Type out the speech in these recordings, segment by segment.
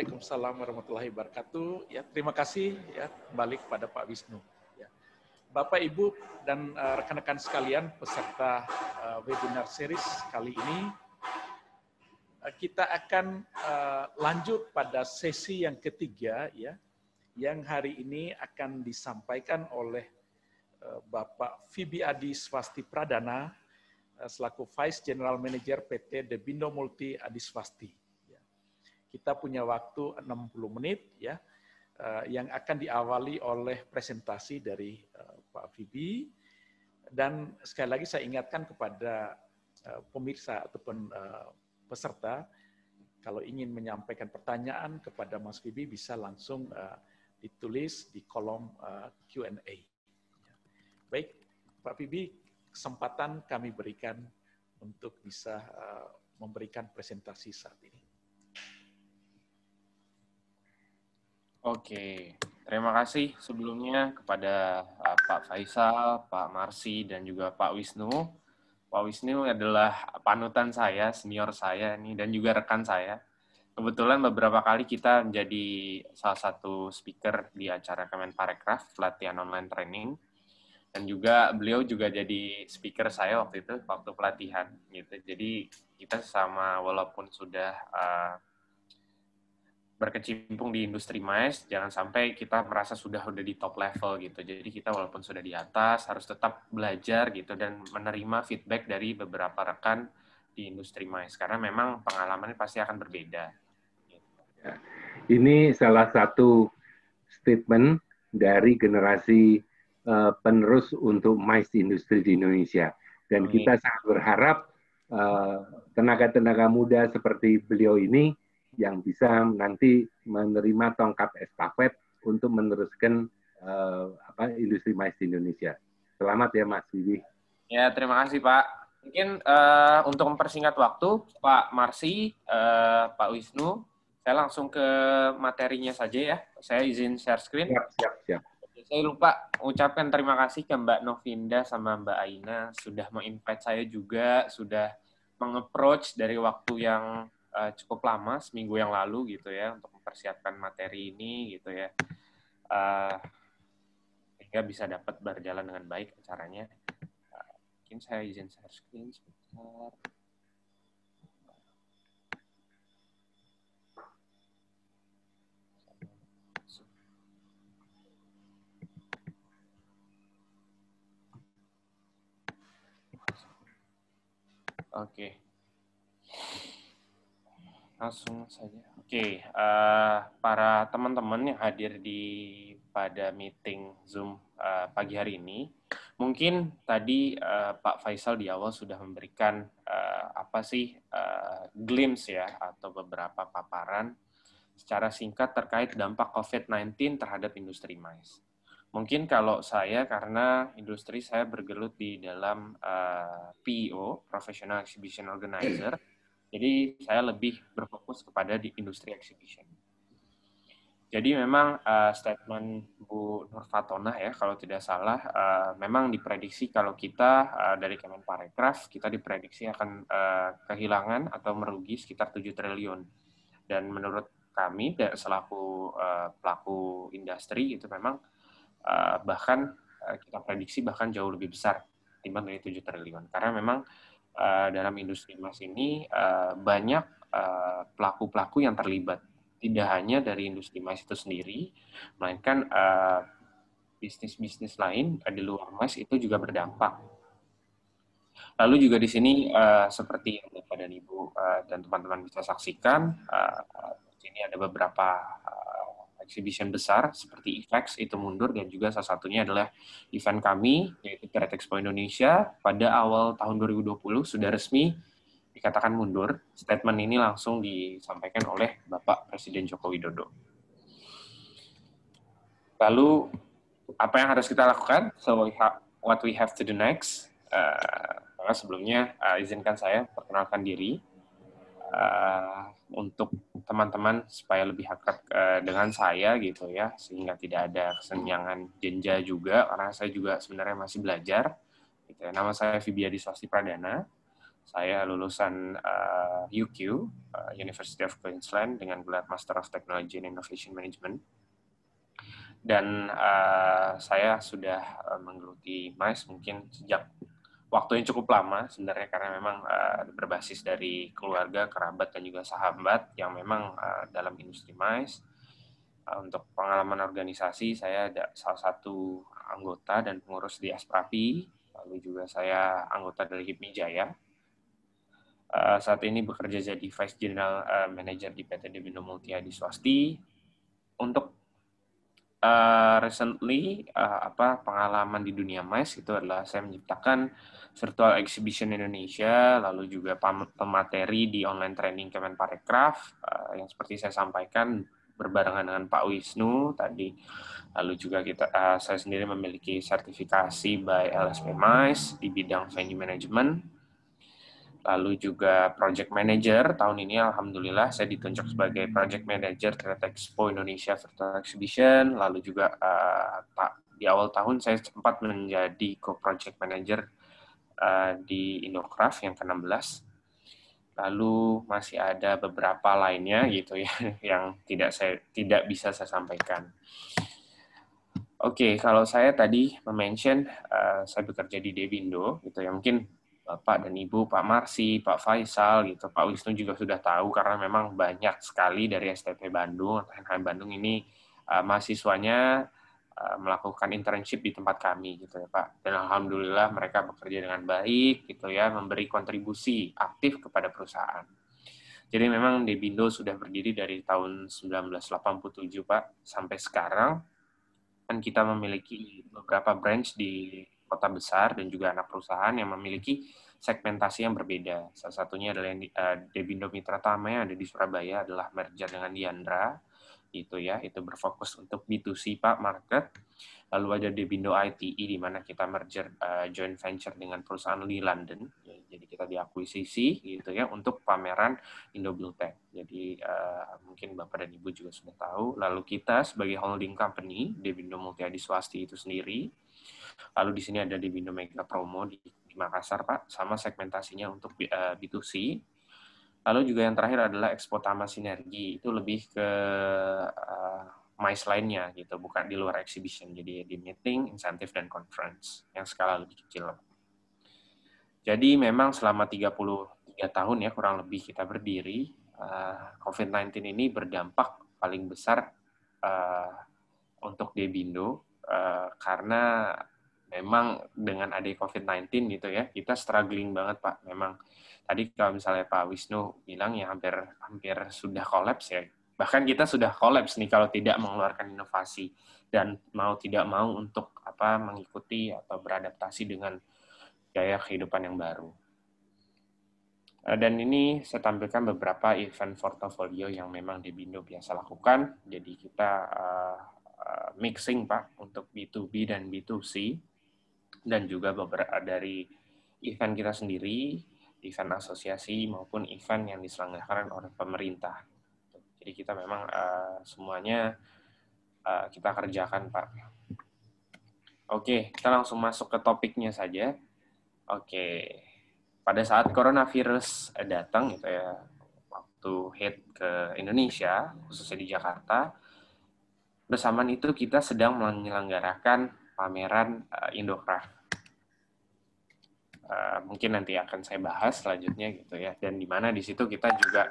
Waalaikumsalam warahmatullahi wabarakatuh. Ya, terima kasih ya kembali kepada Pak Wisnu. Ya. Bapak, Ibu, dan rekan-rekan sekalian peserta webinar series kali ini, kita akan lanjut pada sesi yang ketiga ya, yang hari ini akan disampaikan oleh Bapak Fibi Adi Swasti Pradana selaku Vice General Manager PT Debindo Multi Adi Swasti. Kita punya waktu 60 menit ya, yang akan diawali oleh presentasi dari Pak Fibi. Dan sekali lagi saya ingatkan kepada pemirsa ataupun peserta, kalau ingin menyampaikan pertanyaan kepada Mas Fibi bisa langsung ditulis di kolom Q&A. Baik, Pak Fibi, kesempatan kami berikan untuk bisa memberikan presentasi saat ini. Oke, terima kasih sebelumnya kepada Pak Faisal, Pak Marsy, dan juga Pak Wisnu. Pak Wisnu adalah panutan saya, senior saya ini, dan juga rekan saya. Kebetulan beberapa kali kita menjadi salah satu speaker di acara Kemenparekraf, pelatihan online training, dan juga beliau juga jadi speaker saya waktu itu, waktu pelatihan. Gitu. Jadi kita sama walaupun sudah berkecimpung di industri MICE, jangan sampai kita merasa sudah di top level gitu. Jadi kita walaupun sudah di atas harus tetap belajar gitu dan menerima feedback dari beberapa rekan di industri MICE karena memang pengalamannya pasti akan berbeda. Ya, ini salah satu statement dari generasi penerus untuk MICE industri di Indonesia. Dan kita sangat berharap tenaga-tenaga muda seperti beliau ini yang bisa nanti menerima tongkat estafet untuk meneruskan industri MICE di Indonesia. Selamat ya Mas Bibi. Ya, terima kasih Pak. Mungkin untuk mempersingkat waktu, Pak Marsy, Pak Wisnu, saya langsung ke materinya saja ya. Saya izin share screen. Siap. Saya lupa ucapkan terima kasih ke Mbak Novinda sama Mbak Aina sudah menginvite saya juga, sudah meng-approach dari waktu yang cukup lama, seminggu yang lalu gitu ya, untuk mempersiapkan materi ini gitu ya, sehingga bisa dapat berjalan dengan baik acaranya. Mungkin saya izin share screen sebentar. Oke. Langsung saja. Oke, para teman-teman yang hadir pada meeting Zoom pagi hari ini, mungkin tadi Pak Faisal di awal sudah memberikan glimpse ya atau beberapa paparan secara singkat terkait dampak COVID-19 terhadap industri MICE. Mungkin kalau saya, karena industri saya bergelut di dalam PEO, Professional Exhibition Organizer, jadi saya lebih berfokus kepada di industri exhibition. Jadi memang statement Bu Nur Fatonah ya, kalau tidak salah, memang diprediksi kalau kita dari Kemenparekraf, kita diprediksi akan kehilangan atau merugi sekitar 7 triliun. Dan menurut kami, selaku pelaku industri, itu memang bahkan kita prediksi bahkan jauh lebih besar timbang dari 7 triliun. Karena memang dalam industri emas ini banyak pelaku-pelaku yang terlibat. Tidak hanya dari industri emas itu sendiri, melainkan bisnis-bisnis lain di luar emas itu juga berdampak. Lalu juga di sini seperti yang Bapak dan Ibu dan teman-teman bisa saksikan, di sini ada beberapa exhibition besar seperti IFEX itu mundur, dan juga salah satunya adalah event kami yaitu Trade Expo Indonesia pada awal tahun 2020 sudah resmi dikatakan mundur. Statement ini langsung disampaikan oleh Bapak Presiden Joko Widodo. Lalu apa yang harus kita lakukan? So what we have to do next? Karena sebelumnya izinkan saya perkenalkan diri untuk teman-teman supaya lebih akrab dengan saya gitu ya, sehingga tidak ada kesenjangan jenja juga, karena saya juga sebenarnya masih belajar gitu ya. Nama saya Fibi Adi Swasti Pradana, Saya lulusan UQ, University of Queensland, dengan gelar Master of Technology and Innovation Management. Dan saya sudah menggeluti MICE mungkin sejak waktu yang cukup lama sebenarnya, karena memang berbasis dari keluarga, kerabat, dan juga sahabat yang memang dalam industri MICE. Untuk pengalaman organisasi, saya ada salah satu anggota dan pengurus di Asprapi, lalu juga saya anggota dari HIPMI Jaya. Saat ini bekerja jadi Vice General Manager di PT Debindo Multiadi Swasti. Untuk recently, pengalaman di dunia MICE itu adalah saya menciptakan Virtual Exhibition Indonesia, lalu juga pemateri di online training Kemenparekraf, yang seperti saya sampaikan berbarengan dengan Pak Wisnu tadi. Lalu juga saya sendiri memiliki sertifikasi by LSP MICE di bidang venue management. Lalu juga project manager. Tahun ini alhamdulillah saya ditunjuk sebagai project manager Trade Expo Indonesia Virtual Exhibition. Lalu juga di awal tahun saya sempat menjadi co-project manager di Indocraft yang ke-16. Lalu masih ada beberapa lainnya gitu ya yang tidak bisa saya sampaikan. Oke, kalau saya tadi mention saya bekerja di Debindo gitu ya, mungkin Bapak dan Ibu, Pak Marsi, Pak Faisal gitu, Pak Wisnu juga sudah tahu karena memang banyak sekali dari STP Bandung atau NHM Bandung ini mahasiswanya melakukan internship di tempat kami gitu ya Pak. Dan alhamdulillah mereka bekerja dengan baik gitu ya, memberi kontribusi aktif kepada perusahaan. Jadi memang Debindo sudah berdiri dari tahun 1987 Pak sampai sekarang, dan kita memiliki beberapa branch di kota besar dan juga anak perusahaan yang memiliki segmentasi yang berbeda. Salah satunya adalah Debindo Mitra Tama yang ada di Surabaya adalah merger dengan Diandra. Itu ya, itu berfokus untuk B2C Pak market. Lalu ada Debindo ITE di mana kita merger joint venture dengan perusahaan di London. Jadi kita diakuisisi gitu ya untuk pameran Indo Blue Tech. Jadi mungkin Bapak dan Ibu juga sudah tahu. Lalu kita sebagai holding company Debindo Multiadi Swasti itu sendiri. Lalu di sini ada Debindo Mega Promo di Makassar Pak, sama segmentasinya untuk B2C. Lalu juga yang terakhir adalah Expo Tama Sinergi, itu lebih ke MICE lainnya gitu, bukan di luar exhibition. Jadi di meeting, insentif, dan conference yang skala lebih kecil. Jadi memang selama 33 tahun ya kurang lebih kita berdiri, COVID-19 ini berdampak paling besar untuk Debindo karena memang dengan adanya COVID-19 gitu ya, kita struggling banget Pak. Memang tadi kalau misalnya Pak Wisnu bilang ya hampir sudah kolaps ya. Bahkan kita sudah kolaps nih kalau tidak mengeluarkan inovasi dan tidak mau untuk mengikuti atau beradaptasi dengan gaya kehidupan yang baru. Dan ini saya tampilkan beberapa event portfolio yang memang Debindo biasa lakukan. Jadi kita mixing Pak untuk B2B dan B2C, dan juga beberapa dari event kita sendiri, event asosiasi maupun event yang diselenggarakan oleh pemerintah. Jadi kita memang semuanya kita kerjakan Pak. Oke, kita langsung masuk ke topiknya saja. Oke, pada saat coronavirus datang gitu ya, waktu hit ke Indonesia, khususnya di Jakarta, bersamaan itu kita sedang menyelenggarakan pameran Indocraft. Mungkin nanti akan saya bahas selanjutnya gitu ya, dan di mana di situ kita juga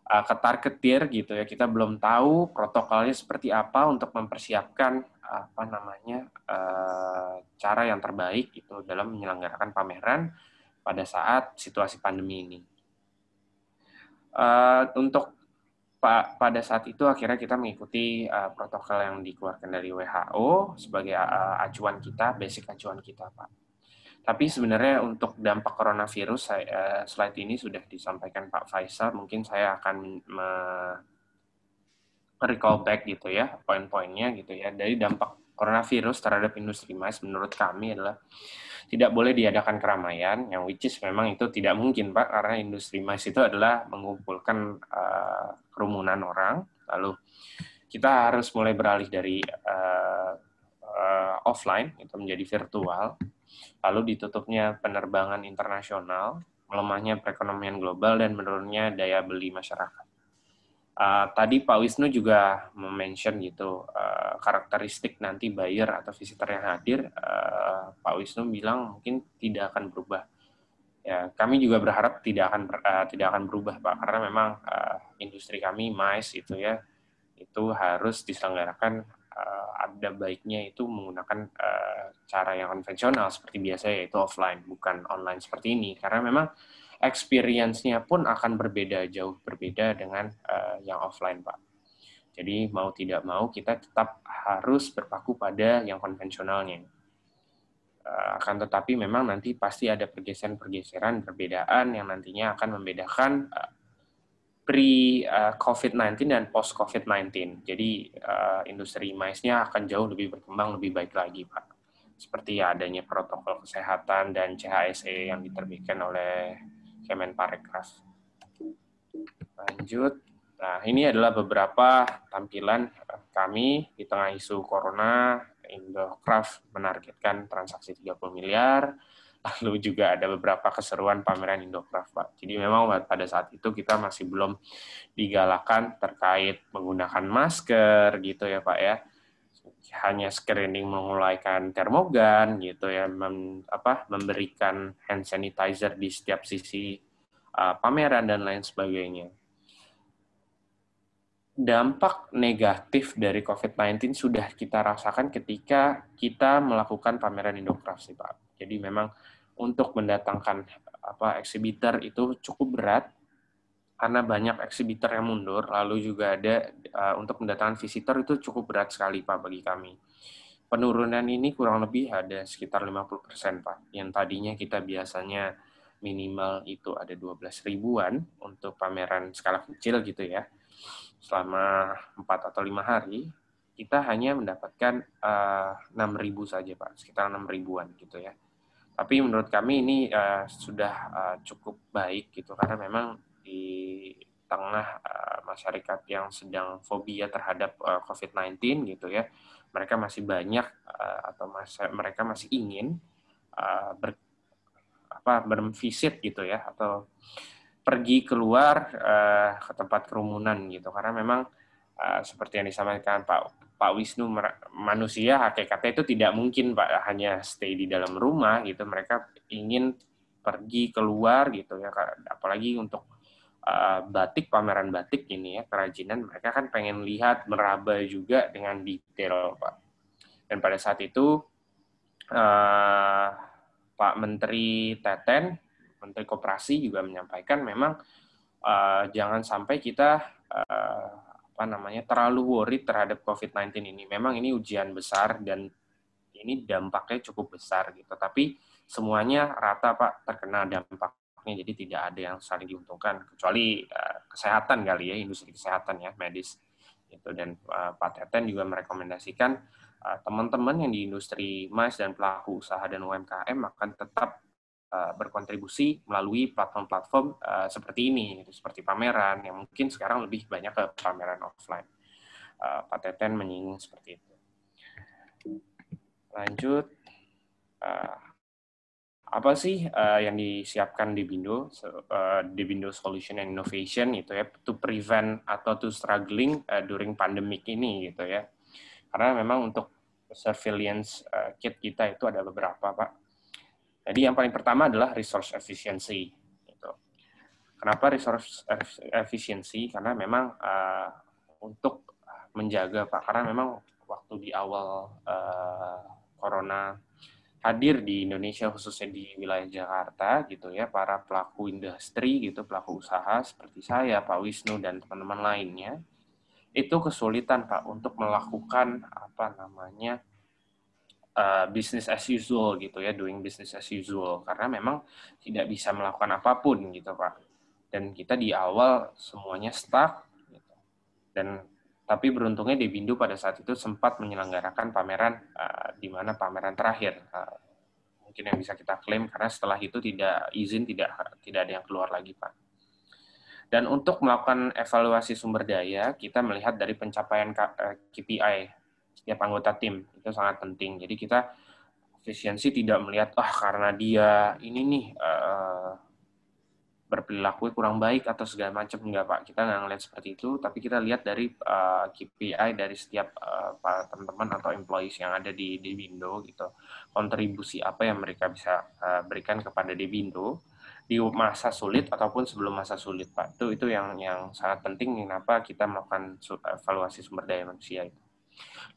ketar-ketir gitu ya, kita belum tahu protokolnya seperti apa untuk mempersiapkan cara yang terbaik itu dalam menyelenggarakan pameran pada saat situasi pandemi ini. Untuk pada saat itu akhirnya kita mengikuti protokol yang dikeluarkan dari WHO sebagai acuan kita, basic acuan kita Pak. Tapi sebenarnya untuk dampak coronavirus, slide ini sudah disampaikan Pak Faisal. Mungkin saya akan recall back gitu ya, poin-poinnya gitu ya. Dari dampak coronavirus terhadap industri MICE menurut kami adalah tidak boleh diadakan keramaian, yang which is memang itu tidak mungkin Pak, karena industri MICE itu adalah mengumpulkan kerumunan orang. Lalu kita harus mulai beralih dari offline itu menjadi virtual. Lalu ditutupnya penerbangan internasional, melemahnya perekonomian global dan menurunnya daya beli masyarakat. Tadi Pak Wisnu juga mention gitu karakteristik nanti buyer atau visitor yang hadir. Pak Wisnu bilang mungkin tidak akan berubah. Ya, kami juga berharap tidak akan berubah, Pak, karena memang industri kami MICE itu harus diselenggarakan ada baiknya itu menggunakan cara yang konvensional seperti biasa, yaitu offline, bukan online seperti ini, karena memang experience-nya pun akan jauh berbeda dengan yang offline, Pak. Jadi mau tidak mau kita tetap harus berpaku pada yang konvensionalnya. Akan tetapi memang nanti pasti ada pergeseran-pergeseran, perbedaan yang nantinya akan membedakan pre-COVID-19 dan post-COVID-19. Jadi industri MICE-nya akan jauh lebih berkembang, lebih baik lagi, Pak. Seperti adanya protokol kesehatan dan CHSE yang diterbitkan oleh Kemenparekraf. Lanjut. Nah, ini adalah beberapa tampilan kami di tengah isu corona. Indocraft menargetkan transaksi 30 miliar. Lalu juga ada beberapa keseruan pameran Indocraft, Pak. Jadi memang pada saat itu kita masih belum digalakan terkait menggunakan masker gitu ya, Pak ya. Hanya screening mengulaikan termogan gitu ya, memberikan hand sanitizer di setiap sisi pameran dan lain sebagainya. Dampak negatif dari COVID-19 sudah kita rasakan ketika kita melakukan pameran Indocraft sih, Pak. Jadi memang untuk mendatangkan eksibitor itu cukup berat karena banyak eksibitor yang mundur, lalu juga ada untuk mendatangkan visitor itu cukup berat sekali, Pak, bagi kami. Penurunan ini kurang lebih ada sekitar 50%, Pak. Yang tadinya kita biasanya minimal itu ada 12 ribuan untuk pameran skala kecil gitu ya. Selama 4 atau 5 hari, kita hanya mendapatkan 6.000 saja, Pak. Sekitar 6 ribuan gitu ya. Tapi menurut kami ini sudah cukup baik gitu, karena memang di tengah masyarakat yang sedang fobia terhadap COVID-19 gitu ya, mereka masih banyak mereka masih ingin bervisit gitu ya, atau pergi keluar ke tempat kerumunan gitu, karena memang seperti yang disampaikan Pak Wisnu, manusia hakikatnya itu tidak mungkin, Pak, hanya stay di dalam rumah gitu. Mereka ingin pergi keluar gitu ya, apalagi untuk batik, pameran batik ini ya, kerajinan, mereka kan pengen lihat, meraba juga dengan detail, Pak. Dan pada saat itu Pak Menteri Teten, Menteri Koperasi juga menyampaikan memang jangan sampai kita terlalu worried terhadap COVID-19 ini. Memang ini ujian besar dan ini dampaknya cukup besar gitu. Tapi semuanya rata, Pak, terkena dampaknya. Jadi tidak ada yang saling diuntungkan kecuali kesehatan kali ya, industri kesehatan ya, medis gitu. Dan Pak Teten juga merekomendasikan teman-teman yang di industri MICE dan pelaku usaha dan UMKM akan tetap berkontribusi melalui platform-platform seperti ini, seperti pameran, yang mungkin sekarang lebih banyak ke pameran offline. Pak Teten menyinggung seperti itu. Lanjut, apa sih yang disiapkan di Bindo Solution and Innovation itu ya, to prevent atau to struggling during pandemic ini gitu ya. Karena memang untuk surveillance kit kita itu ada beberapa, Pak. Jadi yang paling pertama adalah resource efficiency. Gitu. Kenapa resource efficiency? Karena memang untuk menjaga, Pak, karena memang waktu di awal corona hadir di Indonesia, khususnya di wilayah Jakarta, gitu ya, para pelaku industri, gitu, pelaku usaha seperti saya, Pak Wisnu dan teman-teman lainnya, itu kesulitan, Pak, untuk melakukan business as usual gitu ya, doing business as usual, karena memang tidak bisa melakukan apapun gitu, Pak. Dan kita di awal semuanya stuck gitu. Tapi beruntungnya Debindo pada saat itu sempat menyelenggarakan pameran di mana pameran terakhir mungkin yang bisa kita klaim, karena setelah itu tidak ada yang keluar lagi, Pak. Dan untuk melakukan evaluasi sumber daya, kita melihat dari pencapaian KPI setiap anggota tim, itu sangat penting. Jadi kita efisiensi tidak melihat karena dia ini nih berperilaku kurang baik atau segala macam, enggak Pak, kita nggak ngeliat seperti itu, tapi kita lihat dari KPI dari setiap teman-teman atau employees yang ada di Debindo gitu, kontribusi apa yang mereka bisa berikan kepada Debindo di masa sulit ataupun sebelum masa sulit Pak. Itu yang sangat penting kenapa kita melakukan evaluasi sumber daya manusia itu.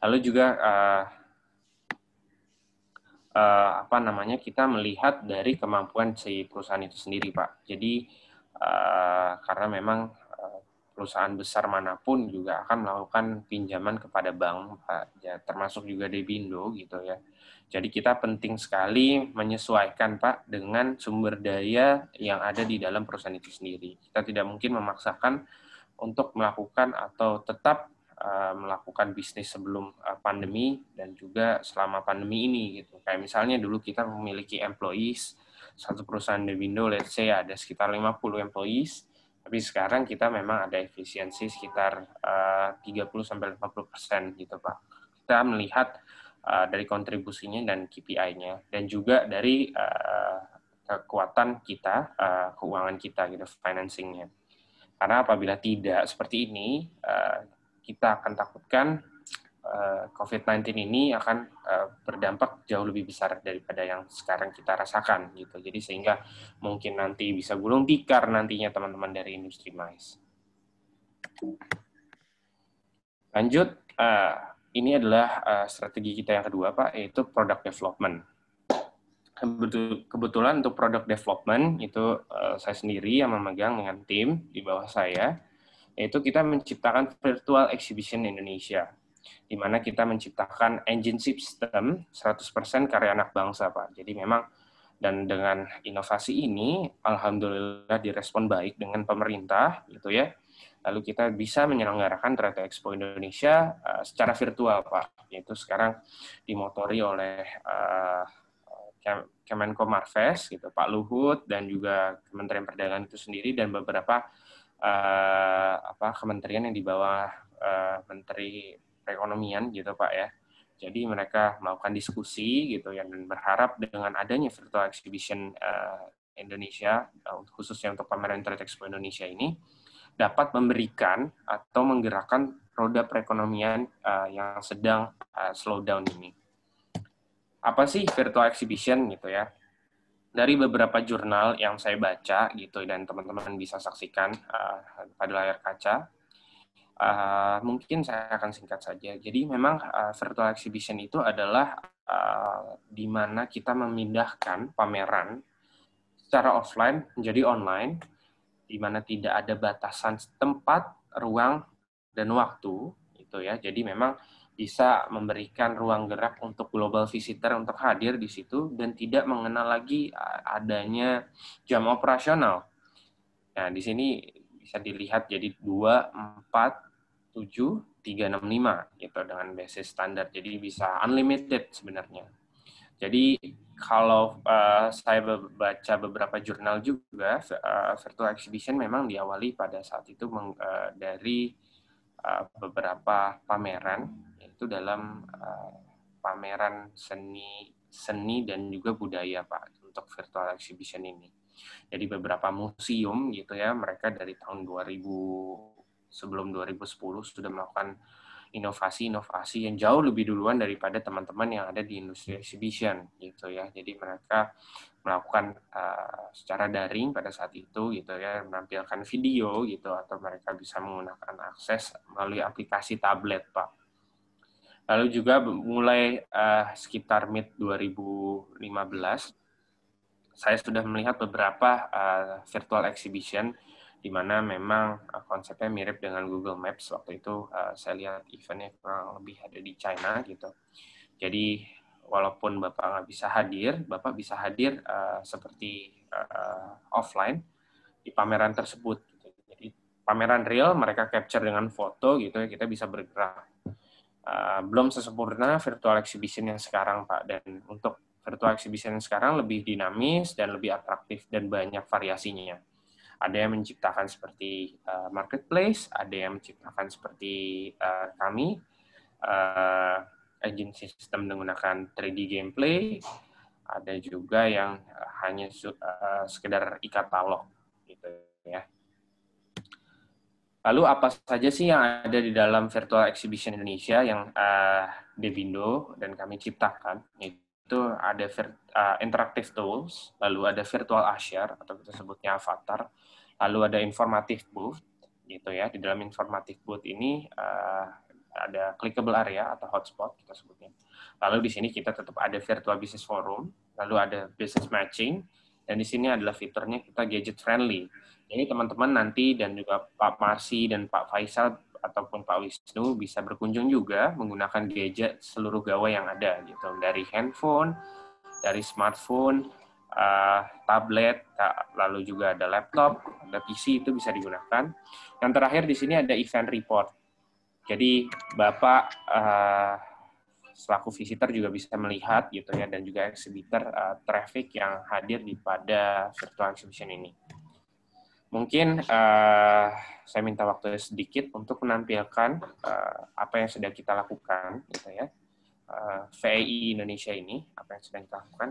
Lalu juga kita melihat dari kemampuan si perusahaan itu sendiri Pak. Jadi karena memang perusahaan besar manapun juga akan melakukan pinjaman kepada bank Pak, ya, termasuk juga Debindo gitu ya. Jadi kita penting sekali menyesuaikan Pak dengan sumber daya yang ada di dalam perusahaan itu sendiri. Kita tidak mungkin memaksakan untuk melakukan atau tetap melakukan bisnis sebelum pandemi dan juga selama pandemi ini gitu. Kayak misalnya dulu kita memiliki employees, satu perusahaan Debindo, let's say ada sekitar 50 employees, tapi sekarang kita memang ada efisiensi sekitar 30-50% gitu Pak. Kita melihat dari kontribusinya dan KPI-nya, dan juga dari kekuatan kita, keuangan kita gitu, financing-nya. Karena apabila tidak seperti ini, kita akan takutkan COVID-19 ini akan berdampak jauh lebih besar daripada yang sekarang kita rasakan gitu. Jadi sehingga mungkin nanti bisa gulung tikar nantinya teman-teman dari industri MICE. Lanjut, ini adalah strategi kita yang kedua Pak, yaitu product development. Kebetulan untuk product development itu saya sendiri yang memegang dengan tim di bawah saya, yaitu kita menciptakan virtual exhibition Indonesia, di mana kita menciptakan engine system 100% karya anak bangsa, Pak. Jadi memang, dan dengan inovasi ini, alhamdulillah direspon baik dengan pemerintah, gitu ya. Lalu kita bisa menyelenggarakan Trade Expo Indonesia secara virtual, Pak. Yaitu sekarang dimotori oleh Kemenko Marves, gitu, Pak Luhut, dan juga Kementerian Perdagangan itu sendiri, dan beberapa kementerian yang di bawah Menteri Perekonomian gitu Pak ya. Jadi mereka melakukan diskusi gitu ya, dan berharap dengan adanya virtual exhibition Indonesia, khususnya untuk pameran Trade Expo Indonesia ini, dapat memberikan atau menggerakkan roda perekonomian yang sedang slow down ini. Apa sih virtual exhibition gitu ya? Dari beberapa jurnal yang saya baca gitu, dan teman-teman bisa saksikan pada layar kaca, mungkin saya akan singkat saja. Jadi memang virtual exhibition itu adalah di mana kita memindahkan pameran secara offline menjadi online, di mana tidak ada batasan tempat, ruang, dan waktu, gitu ya. Jadi memang bisa memberikan ruang gerak untuk global visitor untuk hadir di situ dan tidak mengenal lagi adanya jam operasional. Nah, di sini bisa dilihat jadi 2, 4, 7, 3, 6, 5 gitu dengan basis standar. Jadi bisa unlimited sebenarnya. Jadi kalau saya baca beberapa jurnal juga, virtual exhibition memang diawali pada saat itu dari beberapa pameran, yaitu dalam pameran seni dan juga budaya Pak untuk virtual exhibition ini. Jadi beberapa museum gitu ya, mereka dari tahun 2000 sebelum 2010 sudah melakukan inovasi-inovasi yang jauh lebih duluan daripada teman-teman yang ada di industri exhibition gitu ya. Jadi mereka melakukan secara daring pada saat itu gitu ya, menampilkan video gitu, atau mereka bisa menggunakan akses melalui aplikasi tablet Pak. Lalu juga mulai sekitar mid 2015 saya sudah melihat beberapa virtual exhibition di mana memang konsepnya mirip dengan Google Maps. Waktu itu saya lihat eventnya kurang lebih ada di China gitu. Jadi walaupun Bapak nggak bisa hadir, Bapak bisa hadir seperti offline di pameran tersebut. Gitu. Jadi pameran real mereka capture dengan foto gitu ya, kita bisa bergerak. Belum sesempurna virtual exhibition yang sekarang Pak, dan untuk virtual exhibition sekarang lebih dinamis dan lebih atraktif dan banyak variasinya. Ada yang menciptakan seperti marketplace, ada yang menciptakan seperti kami, engine system menggunakan 3D gameplay, ada juga yang hanya sekedar e-katalog gitu ya. Lalu apa saja sih yang ada di dalam Virtual Exhibition Indonesia yang Devindo dan kami ciptakan? Itu ada interactive tools, lalu ada virtual usher atau kita sebutnya avatar, lalu ada informative booth, gitu ya. Di dalam informative booth ini ada clickable area atau hotspot kita sebutnya. Lalu di sini kita tetap ada virtual business forum, lalu ada business matching, dan di sini adalah fiturnya kita gadget friendly. Jadi teman-teman nanti dan juga Pak Marsi dan Pak Faisal ataupun Pak Wisnu bisa berkunjung juga menggunakan gadget seluruh gawai yang ada gitu, dari handphone, dari smartphone, tablet, lalu juga ada laptop, ada PC itu bisa digunakan. Yang terakhir di sini ada event report. Jadi Bapak selaku visitor juga bisa melihat gitu ya, dan juga exhibitor traffic yang hadir di pada virtual exhibition ini. Mungkin saya minta waktu sedikit untuk menampilkan apa yang sudah kita lakukan, gitu ya. VEI Indonesia ini, apa yang sudah kita lakukan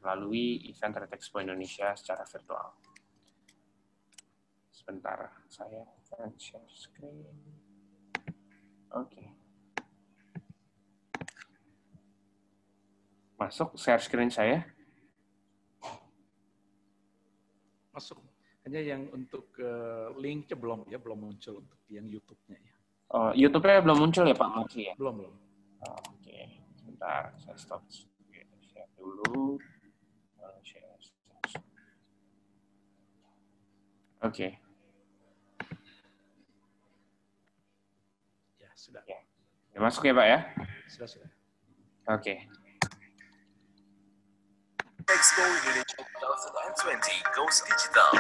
melalui event Trade Expo Indonesia secara virtual. Sebentar, saya akan share screen. Oke. Masuk share screen saya? Masuk. Hanya yang untuk linknya belum muncul untuk yang YouTube-nya ya. Oh, YouTube-nya belum muncul ya Pak Marsi ya? Belum. Oke, sebentar saya stop share dulu. Oke. Ya, sudah. Ya. Sudah masuk ya Pak ya? Sudah. Oke. Expo Indonesia 2020 goes digital.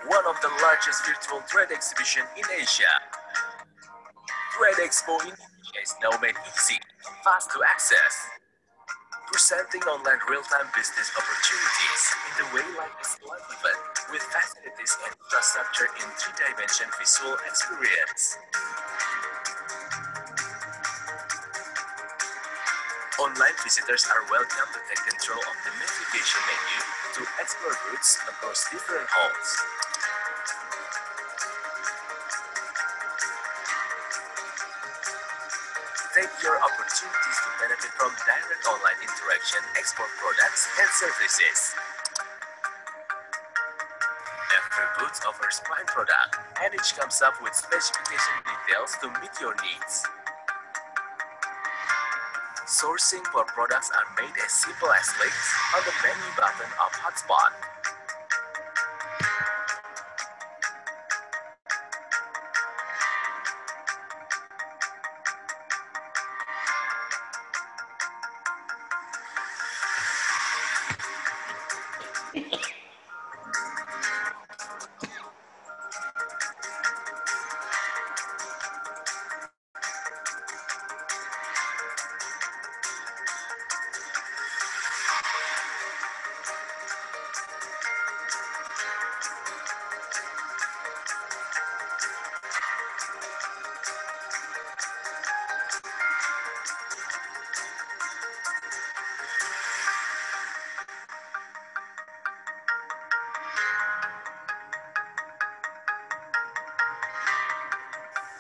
One of the largest virtual trade exhibition in Asia. Trade Expo Indonesia is now made easy, fast to access, presenting online real-time business opportunities in the way like a live event with facilities and infrastructure in three-dimension visual experience. Online visitors are welcome to take control of the navigation menu to explore routes across different halls. Take your opportunities to benefit from direct online interaction, export products, and services. Every booth offers prime product, and each comes up with specification details to meet your needs. Sourcing for products are made as simple as clicks on the menu button of Hotspot.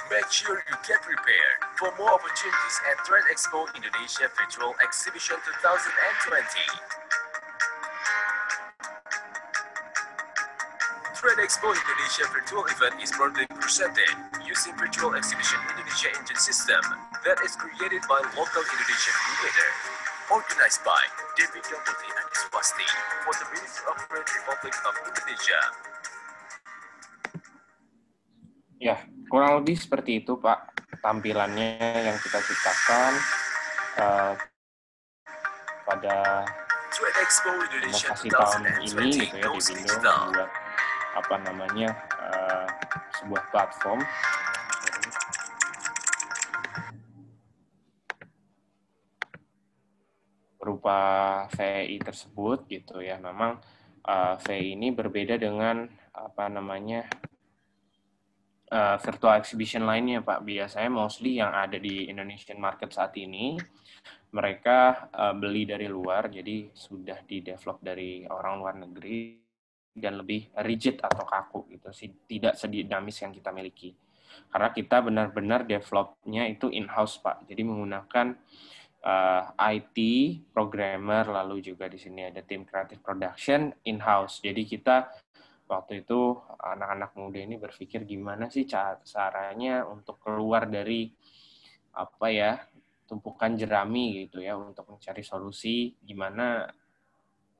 Make sure you get prepared for more opportunities at Trade Expo Indonesia Virtual Exhibition 2020. Trade Expo Indonesia Virtual Event is proudly presented using Virtual Exhibition Indonesia engine system that is created by local Indonesian creator, organized by Devindo Putri Adiswasti for the Ministry of Trade Republic of Indonesia. Ya, kurang lebih seperti itu Pak tampilannya yang kita ciptakan pada Trade Expo Indonesia inovasi tahun ini 2020 gitu ya, goes Devindo digital. membuat sebuah platform berupa VEI tersebut gitu ya. Memang VI ini berbeda dengan virtual exhibition lainnya, Pak. Biasanya mostly yang ada di Indonesian market saat ini, mereka beli dari luar, jadi sudah di-develop dari orang luar negeri, dan lebih rigid atau kaku, gitu sih, tidak sedinamis yang kita miliki. Karena kita benar-benar develop-nya itu in-house, Pak. Jadi menggunakan IT, programmer, lalu juga di sini ada tim creative production in-house. Jadi kita waktu itu anak-anak muda ini berpikir gimana sih caranya untuk keluar dari tumpukan jerami gitu ya, untuk mencari solusi gimana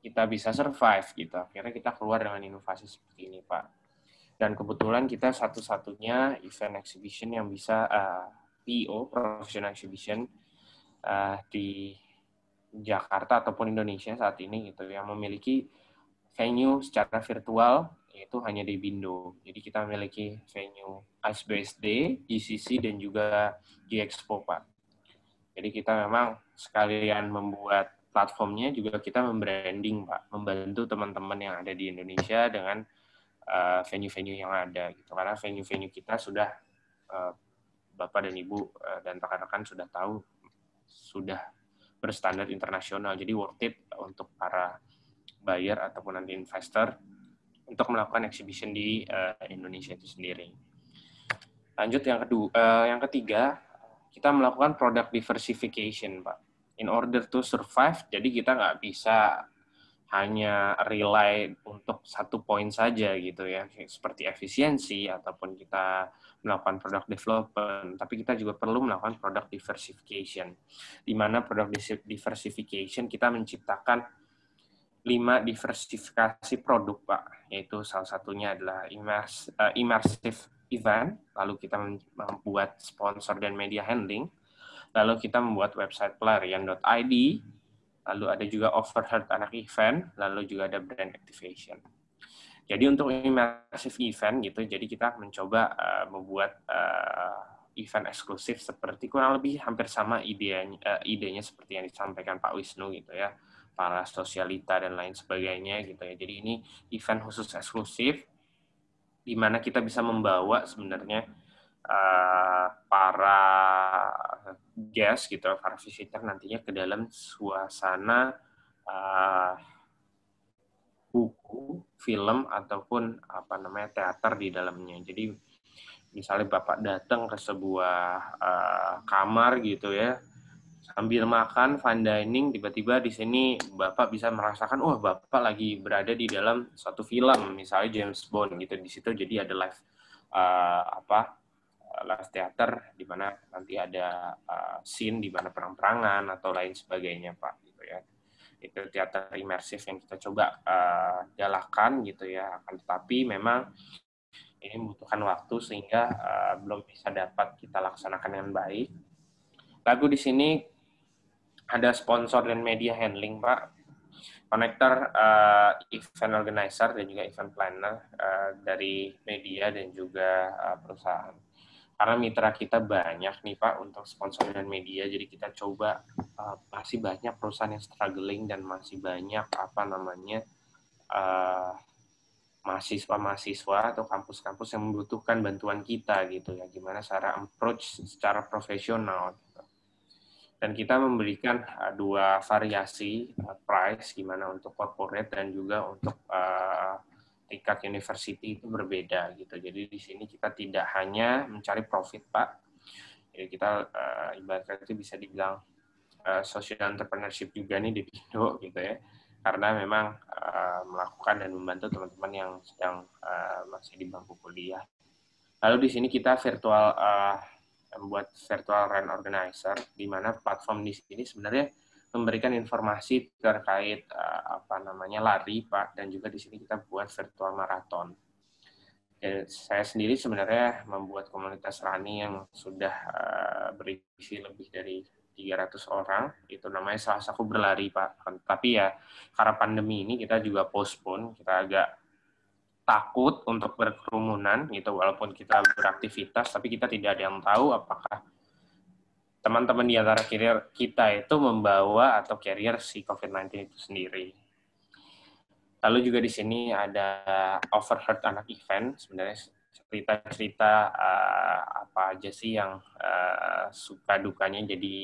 kita bisa survive gitu. Akhirnya kita keluar dengan inovasi seperti ini, Pak. Dan kebetulan kita satu-satunya event exhibition yang bisa PO, Professional Exhibition, di Jakarta ataupun Indonesia saat ini gitu, yang memiliki venue secara virtual, yaitu hanya di Bindo. Jadi kita memiliki venue IceBSD, GCC, dan juga G-Expo, Pak. Jadi kita memang sekalian membuat platformnya, juga kita membranding, Pak. Membantu teman-teman yang ada di Indonesia dengan venue-venue yang ada. Gitu. Karena venue-venue kita sudah, Bapak dan Ibu dan rekan-rekan sudah tahu, sudah berstandar internasional. Jadi worth it untuk para buyer ataupun nanti investor untuk melakukan exhibition di Indonesia itu sendiri. Lanjut yang ketiga, kita melakukan product diversification, Pak. In order to survive, jadi kita nggak bisa hanya rely untuk satu poin saja gitu ya, seperti efisiensi ataupun kita melakukan product development, tapi kita juga perlu melakukan product diversification, di mana product diversification kita menciptakan 5 diversifikasi produk, Pak, yaitu salah satunya adalah immersive event, lalu kita membuat sponsor dan media handling, lalu kita membuat website pelarian.id, lalu ada juga overheard anak event, lalu juga ada brand activation. Jadi untuk immersive event gitu, jadi kita mencoba membuat event eksklusif seperti kurang lebih hampir sama idenya seperti yang disampaikan Pak Wisnu gitu ya, para sosialita dan lain sebagainya gitu ya. Jadi ini event khusus eksklusif di mana kita bisa membawa sebenarnya para guest gitu, para visitor nantinya ke dalam suasana buku, film ataupun teater di dalamnya. Jadi misalnya Bapak datang ke sebuah kamar gitu ya, sambil makan fine dining, tiba-tiba di sini Bapak bisa merasakan, wah Bapak lagi berada di dalam suatu film, misalnya James Bond gitu. Di situ jadi ada live live theater di mana nanti ada scene di mana perang-perangan atau lain sebagainya, Pak, gitu ya. Itu teater imersif yang kita coba galakan gitu ya. Akan tetapi memang ini membutuhkan waktu sehingga belum bisa dapat kita laksanakan dengan baik. Lalu di sini ada sponsor dan media handling, Pak. Connector, event organizer, dan juga event planner dari media dan juga perusahaan. Karena mitra kita banyak nih, Pak, untuk sponsor dan media, jadi kita coba masih banyak perusahaan yang struggling dan masih banyak mahasiswa atau kampus-kampus yang membutuhkan bantuan kita gitu ya, gimana cara approach secara profesional. Dan kita memberikan 2 variasi price, gimana untuk corporate dan juga untuk tingkat university itu berbeda gitu. Jadi di sini kita tidak hanya mencari profit, Pak. Jadi kita ibaratnya itu bisa dibilang social entrepreneurship juga nih di Indo gitu ya. Karena memang melakukan dan membantu teman-teman yang sedang masih di bangku kuliah. Lalu di sini kita membuat virtual run organizer, di mana platform di sini sebenarnya memberikan informasi terkait lari, Pak, dan juga di sini kita buat virtual marathon. Saya sendiri sebenarnya membuat komunitas running yang sudah berisi lebih dari 300 orang, itu namanya Selasa Aku Berlari, Pak. Tapi ya karena pandemi ini kita juga postpone, kita agak takut untuk berkerumunan gitu, walaupun kita beraktivitas, tapi kita tidak ada yang tahu apakah teman-teman di antara kita itu membawa atau carrier si COVID-19 itu sendiri. Lalu juga di sini ada overheard anak event, sebenarnya cerita-cerita apa aja sih yang suka dukanya jadi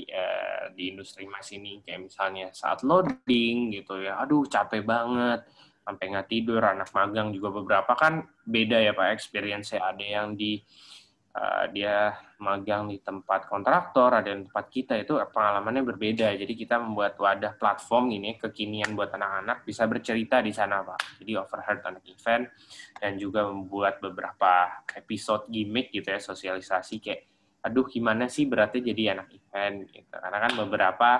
di industri MICE ini, kayak misalnya saat loading gitu ya, aduh capek banget, sampai nggak tidur, anak magang juga beberapa kan beda ya Pak experience, ada yang dia magang di tempat kontraktor, ada yang tempat kita, itu pengalamannya berbeda. Jadi kita membuat wadah platform ini kekinian buat anak-anak bisa bercerita di sana Pak. Jadi overheard anak event, dan juga membuat beberapa episode gimmick gitu ya, sosialisasi kayak, aduh gimana sih beratnya jadi anak event gitu. Karena kan beberapa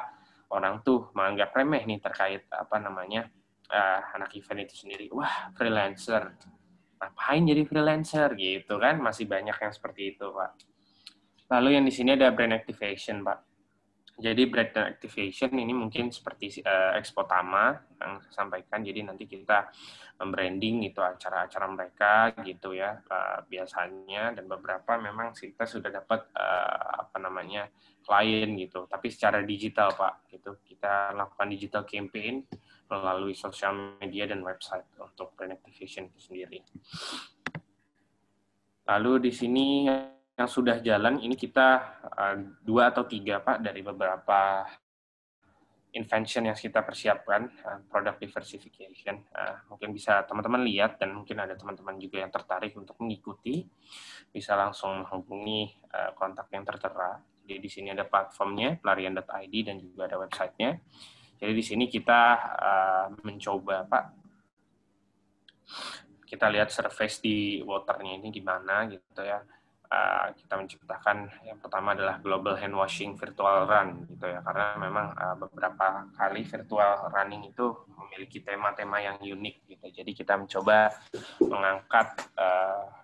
orang tuh menganggap remeh nih terkait apa namanya anak event itu sendiri. Wah, freelancer, ngapain jadi freelancer gitu kan, masih banyak yang seperti itu Pak. Lalu yang di sini ada brand activation Pak. Jadi brand activation ini mungkin seperti Expo Tama yang saya sampaikan, jadi nanti kita membranding itu acara-acara mereka gitu ya biasanya, dan beberapa memang kita sudah dapat apa namanya klien gitu, tapi secara digital Pak gitu. Kita lakukan digital campaign melalui sosial media dan website untuk brand activation itu sendiri. Lalu di sini yang sudah jalan, ini kita 2 atau 3 Pak dari beberapa invention yang kita persiapkan, product diversification. Mungkin bisa teman-teman lihat, dan mungkin ada teman-teman juga yang tertarik untuk mengikuti, bisa langsung menghubungi kontak yang tertera. Jadi di sini ada platformnya, pelarian.id, dan juga ada websitenya. Jadi di sini kita mencoba, Pak, kita lihat surface di waternya ini gimana gitu ya. Kita menciptakan yang pertama adalah Global Hand Washing Virtual Run gitu ya, karena memang beberapa kali virtual running itu memiliki tema-tema yang unik gitu. Jadi kita mencoba mengangkat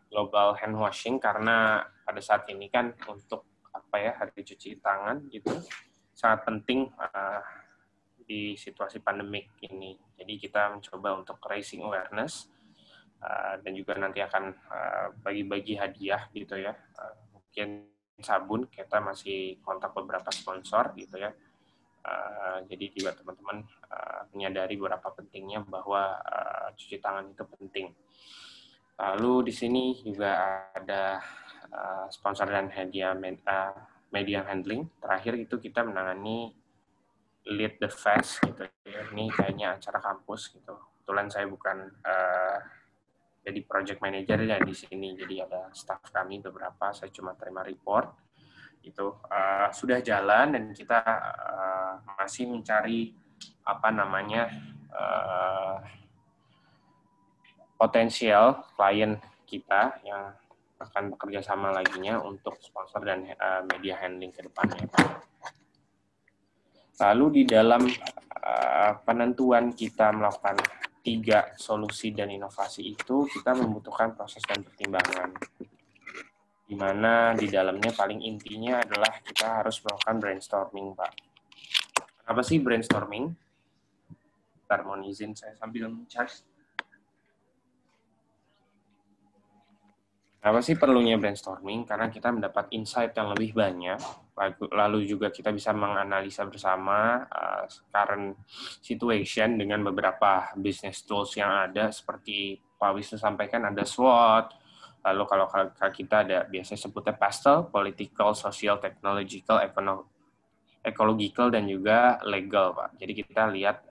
Global Hand Washing karena pada saat ini kan untuk apa ya, hari cuci tangan gitu sangat penting di situasi pandemik ini. Jadi kita mencoba untuk raising awareness, dan juga nanti akan bagi-bagi hadiah gitu ya. Mungkin sabun, kita masih kontak beberapa sponsor gitu ya. Jadi juga teman-teman menyadari beberapa pentingnya bahwa cuci tangan itu penting. Lalu di sini juga ada sponsor dan hadiah media handling. Terakhir itu kita menangani Lead the Fest gitu ya. Ini kayaknya acara kampus gitu. Kebetulan saya bukan jadi project manager ya di sini. Jadi ada staff kami beberapa, saya cuma terima report. Itu sudah jalan, dan kita masih mencari apa namanya potensial klien kita yang akan bekerja sama laginya untuk sponsor dan media handling ke depannya. Lalu di dalam penentuan kita melakukan 3 solusi dan inovasi itu, kita membutuhkan proses dan pertimbangan. Di mana di dalamnya paling intinya adalah kita harus melakukan brainstorming, Pak. Apa sih brainstorming? Ntar mohon izin saya sambil men-charge. Apa sih perlunya brainstorming? Karena kita mendapat insight yang lebih banyak, lalu juga kita bisa menganalisa bersama current situation dengan beberapa business tools yang ada, seperti Pak Wisnu sampaikan ada SWOT, lalu kalau kita ada biasanya sebutnya PASTEL, Political, Social, Technological, Ecological, dan juga Legal, Pak. Jadi kita lihat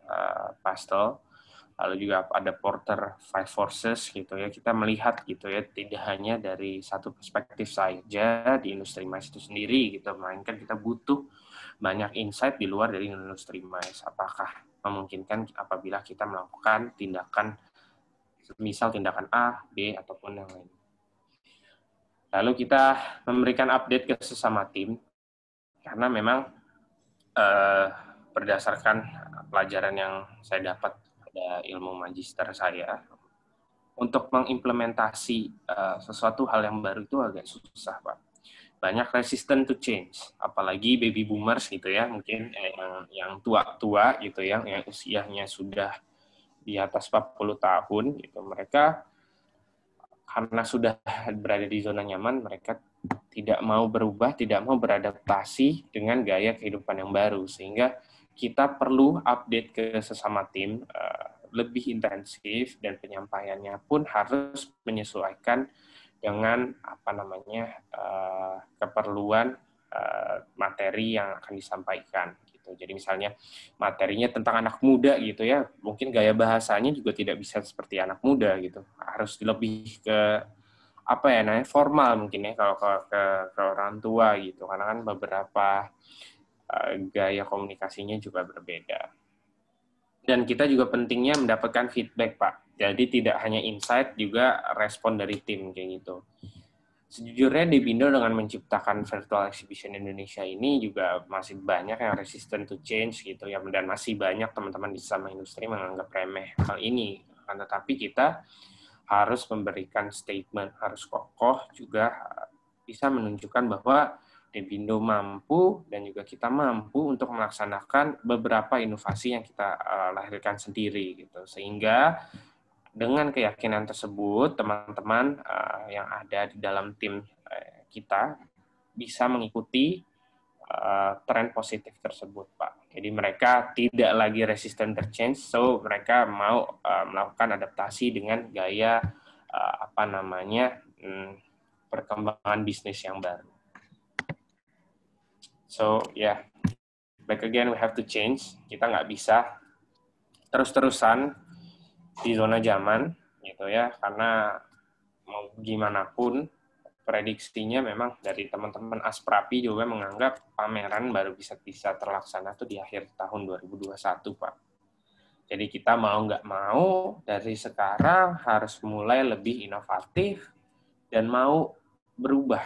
PASTEL, lalu juga ada Porter 5 Forces gitu ya, kita melihat gitu ya, tidak hanya dari satu perspektif saja di industri MICE itu sendiri gitu, melainkan kita butuh banyak insight di luar dari industri MICE. Apakah memungkinkan apabila kita melakukan tindakan, misal tindakan A, B, ataupun yang lain. Lalu kita memberikan update ke sesama tim, karena memang berdasarkan pelajaran yang saya dapat ilmu magister saya, untuk mengimplementasi sesuatu hal yang baru itu agak susah, Pak. Banyak resistant to change, apalagi baby boomers gitu ya, mungkin yang tua-tua gitu ya, yang usianya sudah di atas 40 tahun gitu. Mereka karena sudah berada di zona nyaman, mereka tidak mau berubah, tidak mau beradaptasi dengan gaya kehidupan yang baru, sehingga kita perlu update ke sesama tim lebih intensif dan penyampaiannya pun harus menyesuaikan dengan keperluan materi yang akan disampaikan gitu. Jadi misalnya materinya tentang anak muda gitu ya, mungkin gaya bahasanya juga tidak bisa seperti anak muda gitu. Harus lebih ke formal mungkin ya kalau ke orang tua gitu. Karena kan beberapa gaya komunikasinya juga berbeda. Dan kita juga pentingnya mendapatkan feedback, Pak. Jadi tidak hanya insight, juga respon dari tim kayak gitu. Sejujurnya Debindo dengan menciptakan Virtual Exhibition Indonesia ini juga masih banyak yang resistant to change gitu ya, dan masih banyak teman-teman di sesama industri menganggap remeh hal ini. Tetapi kita harus memberikan statement, harus kokoh, juga bisa menunjukkan bahwa Debindo mampu dan juga kita mampu untuk melaksanakan beberapa inovasi yang kita lahirkan sendiri gitu. Sehingga dengan keyakinan tersebut, teman-teman yang ada di dalam tim kita bisa mengikuti tren positif tersebut, Pak. Jadi mereka tidak lagi resistant to change, so mereka mau melakukan adaptasi dengan gaya perkembangan bisnis yang baru. So back again we have to change. Kita nggak bisa terus-terusan di zona zaman gitu ya, karena mau gimana pun prediksinya memang dari teman-teman Asprapi juga menganggap pameran baru bisa terlaksana tuh di akhir tahun 2021, Pak. Jadi kita mau nggak mau dari sekarang harus mulai lebih inovatif dan mau berubah.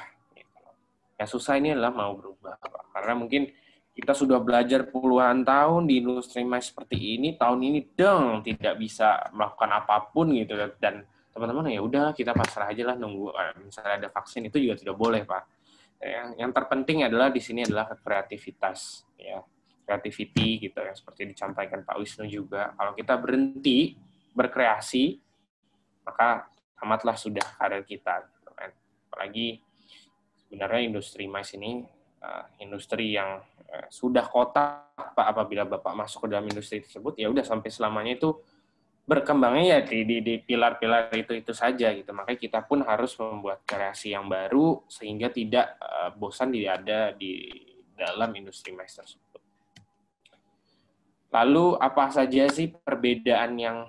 Yang susah ini adalah mau berubah, Pak. Karena mungkin kita sudah belajar puluhan tahun di industri MICE seperti ini, tahun ini tidak bisa melakukan apapun gitu, dan teman-teman ya udah kita pasrah aja lah nunggu misalnya ada vaksin, itu juga tidak boleh, Pak. Yang terpenting adalah di sini adalah kreativitas, ya, creativity gitu yang seperti disampaikan Pak Wisnu juga. Kalau kita berhenti berkreasi, maka tamatlah sudah karir kita, gitu kan. Apalagi sebenarnya industri MICE ini industri yang sudah kotak, Pak. Apabila Bapak masuk ke dalam industri tersebut, ya udah sampai selamanya itu berkembangnya ya di pilar-pilar itu saja gitu. Makanya kita pun harus membuat kreasi yang baru sehingga tidak bosan ada di dalam industri MICE tersebut. Lalu apa saja sih perbedaan yang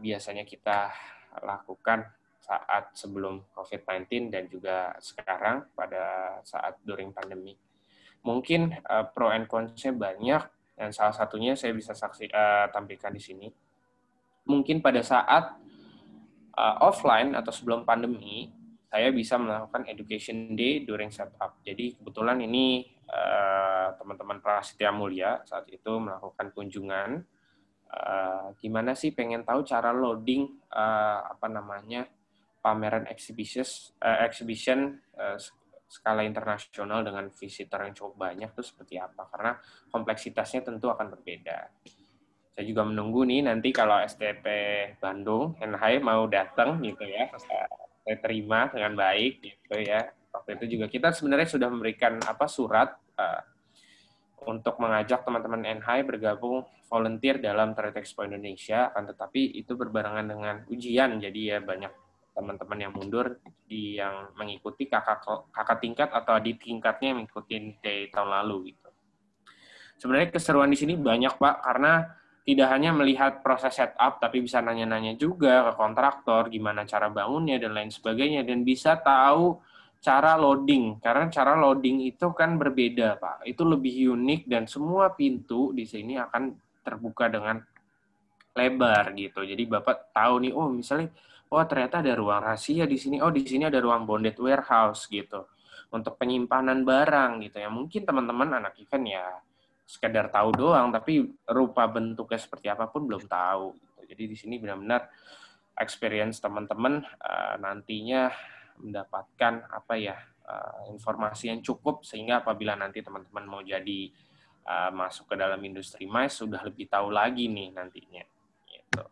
biasanya kita lakukan saat sebelum COVID-19 dan juga sekarang pada saat during pandemi? Mungkin pro and cons-nya banyak, dan salah satunya saya bisa tampilkan di sini. Mungkin pada saat offline atau sebelum pandemi, saya bisa melakukan education day during setup. Jadi kebetulan ini teman-teman Prasetya Mulia saat itu melakukan kunjungan. Gimana sih pengen tahu cara loading pameran exhibition skala internasional dengan visitor yang cukup banyak itu seperti apa, karena kompleksitasnya tentu akan berbeda. Saya juga menunggu nih nanti kalau STP Bandung NHI mau datang gitu ya, saya terima dengan baik gitu ya. Waktu itu juga kita sebenarnya sudah memberikan surat untuk mengajak teman-teman NHI bergabung volunteer dalam Trade Expo Indonesia, akan tetapi itu berbarengan dengan ujian, jadi ya banyak teman-teman yang mundur, yang mengikuti kakak tingkat atau adik tingkatnya yang mengikuti dari tahun lalu gitu. Sebenarnya keseruan di sini banyak, Pak, karena tidak hanya melihat proses setup, tapi bisa nanya-nanya juga ke kontraktor gimana cara bangunnya dan lain sebagainya, dan bisa tahu cara loading, karena cara loading itu kan berbeda, Pak. Itu lebih unik dan semua pintu di sini akan terbuka dengan lebar gitu. Jadi Bapak tahu nih, oh misalnya, oh ternyata ada ruang rahasia di sini, oh di sini ada ruang bonded warehouse gitu. Untuk penyimpanan barang gitu ya. Mungkin teman-teman anak event ya sekedar tahu doang, tapi rupa bentuknya seperti apapun belum tahu. Jadi di sini benar-benar experience teman-teman nantinya mendapatkan informasi yang cukup, sehingga apabila nanti teman-teman mau jadi masuk ke dalam industri MICE sudah lebih tahu lagi nih nantinya. Gitu.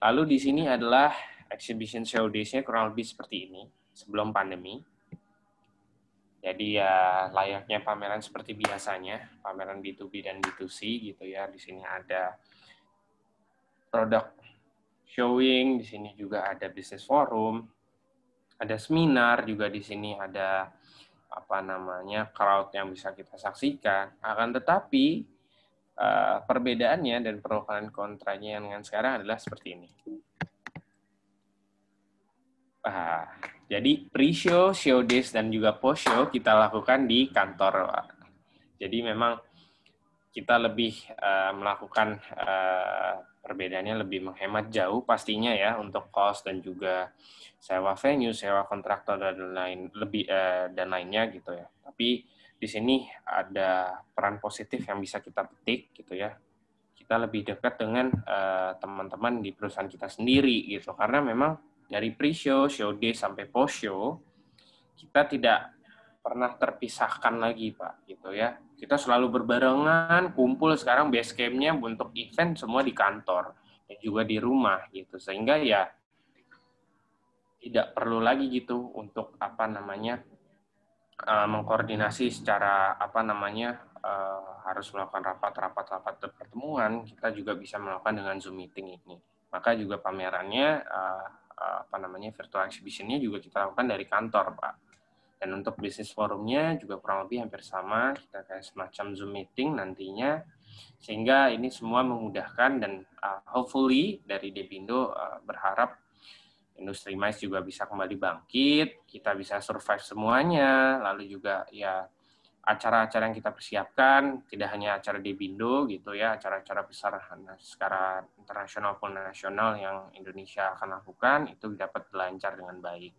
Lalu di sini adalah exhibition show days-nya kurang lebih seperti ini sebelum pandemi. Jadi ya layaknya pameran seperti biasanya, pameran B2B dan B2C gitu ya. Di sini ada product showing, di sini juga ada business forum, ada seminar juga di sini, ada crowd yang bisa kita saksikan. Akan tetapi perbedaannya dan pro dan kontranya yang dengan sekarang adalah seperti ini. Jadi pre-show, show days, dan juga post-show kita lakukan di kantor, Pak. Jadi memang kita lebih melakukan perbedaannya lebih menghemat jauh pastinya ya untuk cost dan juga sewa venue, sewa kontraktor dan lainnya gitu ya. Tapi di sini ada peran positif yang bisa kita petik gitu ya. Kita lebih dekat dengan teman-teman di perusahaan kita sendiri gitu, karena memang dari pre-show, show day sampai post-show kita tidak pernah terpisahkan lagi, Pak, gitu ya. Kita selalu berbarengan, kumpul sekarang base camp-nya untuk event semua di kantor dan juga di rumah gitu. Sehingga ya tidak perlu lagi gitu untuk mengkoordinasi secara harus melakukan rapat pertemuan. Kita juga bisa melakukan dengan Zoom meeting ini. Maka juga pamerannya virtual exhibition-nya juga kita lakukan dari kantor, Pak. Dan untuk bisnis forumnya juga kurang lebih hampir sama, kita kayak semacam Zoom meeting nantinya, sehingga ini semua memudahkan dan hopefully dari Debindo berharap industri MICE juga bisa kembali bangkit, kita bisa survive semuanya, lalu juga ya acara-acara yang kita persiapkan, tidak hanya acara Debindo gitu ya, acara-acara besar secara internasional maupun nasional yang Indonesia akan lakukan, itu dapat lancar dengan baik.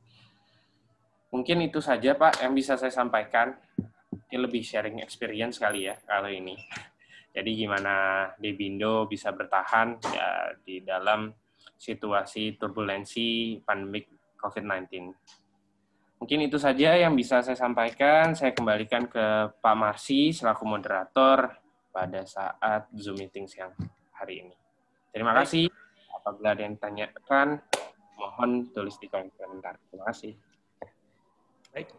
Mungkin itu saja, Pak, yang bisa saya sampaikan. Ini lebih sharing experience kali ya, kalau ini. Jadi gimana Debindo bisa bertahan ya, di dalam situasi turbulensi pandemik COVID-19. Mungkin itu saja yang bisa saya sampaikan. Saya kembalikan ke Pak Marsy selaku moderator pada saat Zoom meeting siang hari ini. Terima kasih. Apabila ada yang ditanyakan, mohon tulis di kolom komentar. Terima kasih. Baik.